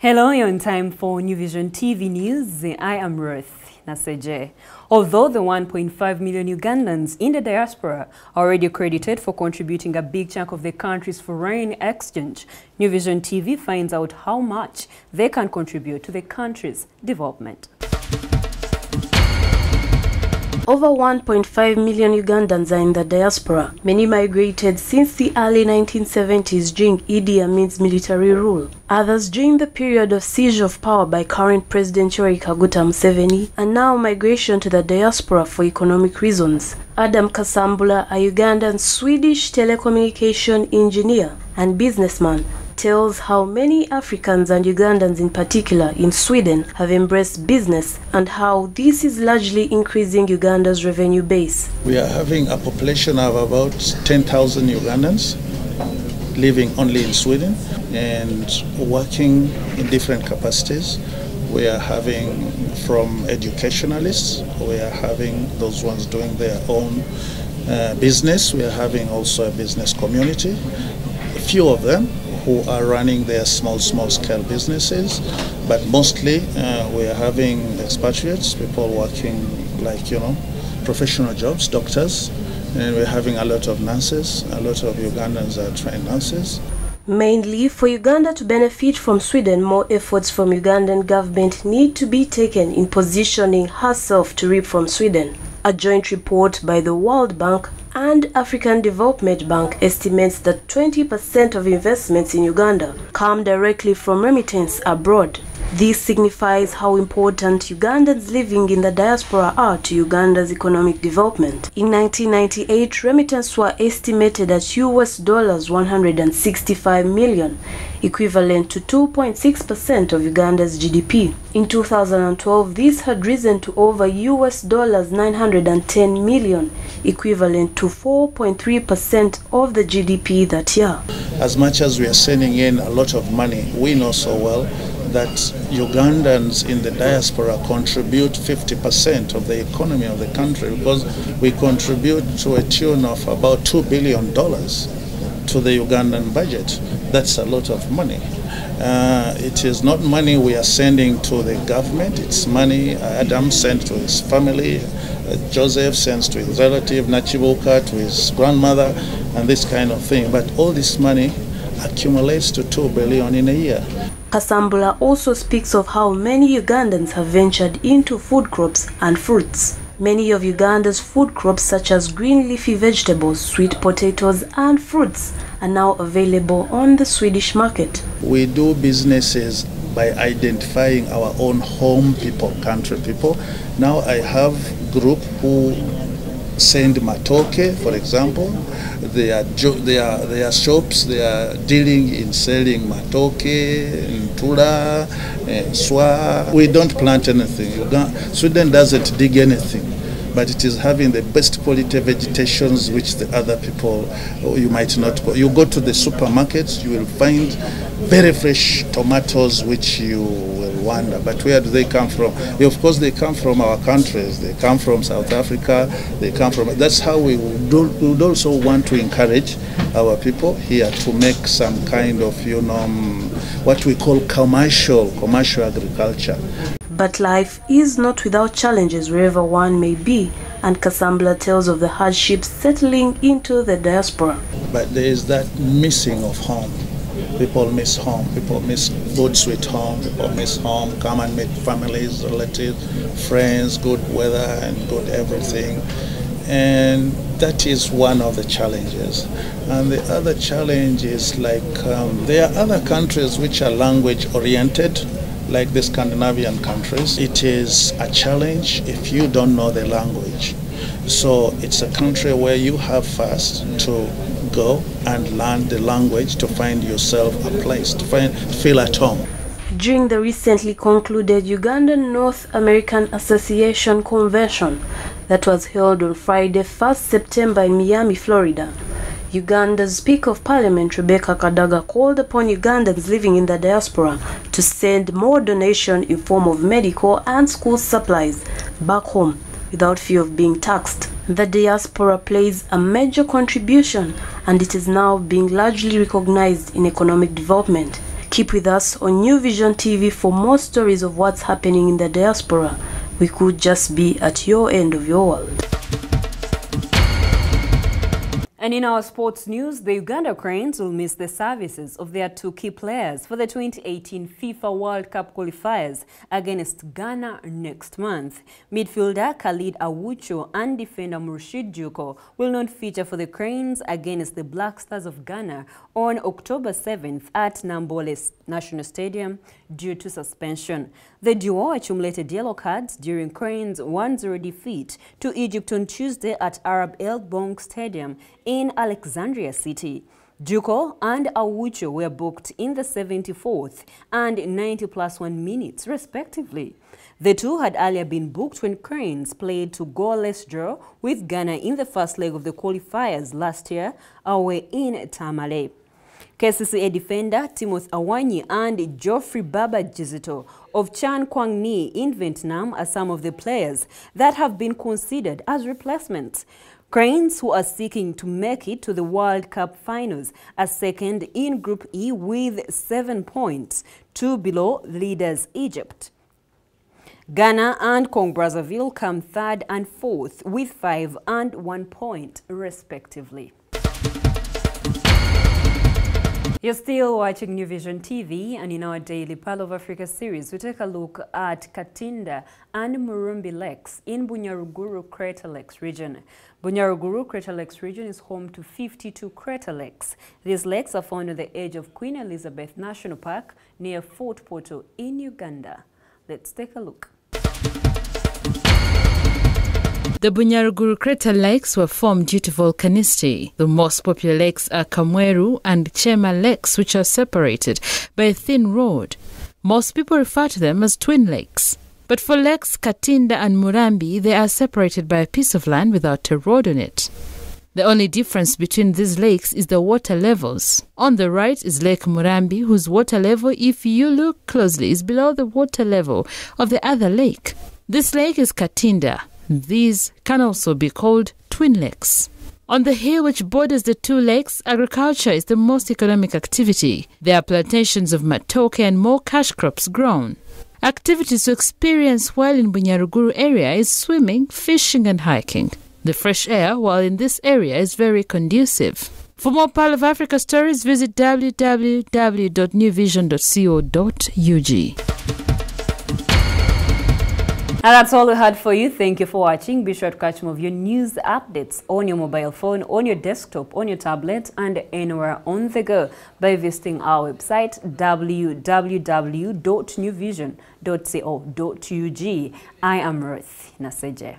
Hello, you're on time for New Vision TV News. I am Ruth Naseje. Although the 1.5 million Ugandans in the diaspora are already accredited for contributing a big chunk of the country's foreign exchange, New Vision TV finds out how much they can contribute to the country's development. Over 1.5 million Ugandans are in the diaspora. Many migrated since the early 1970s during Idi Amin's military rule. Others during the period of seizure of power by current President Yoweri Kaguta Museveni, and now migration to the diaspora for economic reasons. Adam Kasambula, a Ugandan Swedish telecommunication engineer and businessman, tells how many Africans and Ugandans in particular in Sweden have embraced business and how this is largely increasing Uganda's revenue base. We are having a population of about 10,000 Ugandans living only in Sweden and working in different capacities. We are having from educationalists, we are having those ones doing their own business. We are having also a business community. A few of them who are running their small scale businesses, but mostly we are having expatriates, people working like, professional jobs, doctors, and we're having a lot of nurses. A lot of Ugandans are trained nurses. Mainly, for Uganda to benefit from Sweden, more efforts from Ugandan government need to be taken in positioning herself to reap from Sweden. A joint report by the World Bank and African Development Bank estimates that 20% of investments in Uganda come directly from remittance abroad. This signifies how important Ugandans living in the diaspora are to Uganda's economic development. In 1998, remittances were estimated at US $165 million, equivalent to 2.6% of Uganda's GDP. In 2012, this had risen to over US $910 million, equivalent to 4.3% of the GDP that year. As much as we are sending in a lot of money, we know so well that Ugandans in the diaspora contribute 50% of the economy of the country, because we contribute to a tune of about $2 billion to the Ugandan budget. That's a lot of money. It is not money we are sending to the government, it's money Adam sent to his family, Joseph sends to his relative, Nachibuka to his grandmother, and this kind of thing. But all this money accumulates to $2 billion in a year. Kasambula also speaks of how many Ugandans have ventured into food crops and fruits. Many of Uganda's food crops, such as green leafy vegetables, sweet potatoes, and fruits, are now available on the Swedish market. We do businesses by identifying our own home people, country people. Now I have a group who send matoke, for example. They are shops, they are dealing in selling matoke, ntula, swa. We don't plant anything. Sweden doesn't dig anything, but it is having the best quality vegetations which the other people, you might not go. You go to the supermarket, you will find very fresh tomatoes which you will wonder, but where do they come from? Of course they come from our countries, they come from South Africa, they come from, that's how we would also want to encourage our people here to make some kind of, what we call commercial agriculture. But life is not without challenges wherever one may be, and Kasambula tells of the hardships settling into the diaspora. But there is that missing of home. People miss home, people miss good sweet home, people miss home, come and meet families, relatives, friends, good weather and good everything. And that is one of the challenges. And the other challenge is like there are other countries which are language oriented, like the Scandinavian countries. It is a challenge if you don't know the language. So it's a country where you have first to go and learn the language to find yourself a place, to feel at home. During the recently concluded Ugandan North American Association Convention that was held on Friday, 1st September in Miami, Florida, Uganda's Speaker of Parliament Rebecca Kadaga called upon Ugandans living in the diaspora to send more donation in form of medical and school supplies back home without fear of being taxed. The diaspora plays a major contribution, and it is now being largely recognized in economic development. Keep with us on New Vision TV for more stories of what's happening in the diaspora. We could just be at your end of your world. And in our sports news, the Uganda Cranes will miss the services of their two key players for the 2018 FIFA World Cup qualifiers against Ghana next month. Midfielder Khalid Awucho and defender Murshid Juko will not feature for the Cranes against the Black Stars of Ghana on October 7th at Nambole National Stadium due to suspension. The duo accumulated yellow cards during Cranes' 1-0 defeat to Egypt on Tuesday at Arab El Bonk Stadium in Alexandria City. Juko and Awucho were booked in the 74th and 90+1 minutes, respectively. The two had earlier been booked when Cranes played to goalless draw with Ghana in the first leg of the qualifiers last year away in Tamale. KCCA defender Timothy Awanyi and Geoffrey Baba Jizito of Chan Quang Ni in Vietnam are some of the players that have been considered as replacements. Cranes, who are seeking to make it to the World Cup finals, are second in Group E with 7 points, 2 below leaders Egypt. Ghana and Congo-Brazzaville come third and fourth with 5 and 1 point, respectively. You're still watching New Vision TV, and in our daily Pearl of Africa series, we take a look at Katinda and Murumbi Lakes in Bunyaruguru Crater Lakes region. Bunyaruguru Crater Lakes region is home to 52 crater lakes. These lakes are found on the edge of Queen Elizabeth National Park near Fort Portal in Uganda. Let's take a look. The Bunyaruguru Crater Lakes were formed due to volcanicity. The most popular lakes are Kamweru and Chema Lakes, which are separated by a thin road. Most people refer to them as twin lakes. But for lakes Katinda and Murambi, they are separated by a piece of land without a road on it. The only difference between these lakes is the water levels. On the right is Lake Murambi, whose water level, if you look closely, is below the water level of the other lake. This lake is Katinda. These can also be called twin lakes. On the hill which borders the two lakes, agriculture is the most economic activity. There are plantations of matoke and more cash crops grown. Activities to experience while in Bunyaruguru area is swimming, fishing and hiking. The fresh air while in this area is very conducive. For more Pearl of Africa stories, visit www.newvision.co.ug. And that's all we had for you. Thank you for watching. Be sure to catch more of your news updates on your mobile phone, on your desktop, on your tablet, and anywhere on the go by visiting our website www.newvision.co.ug. I am Ruth Naseje.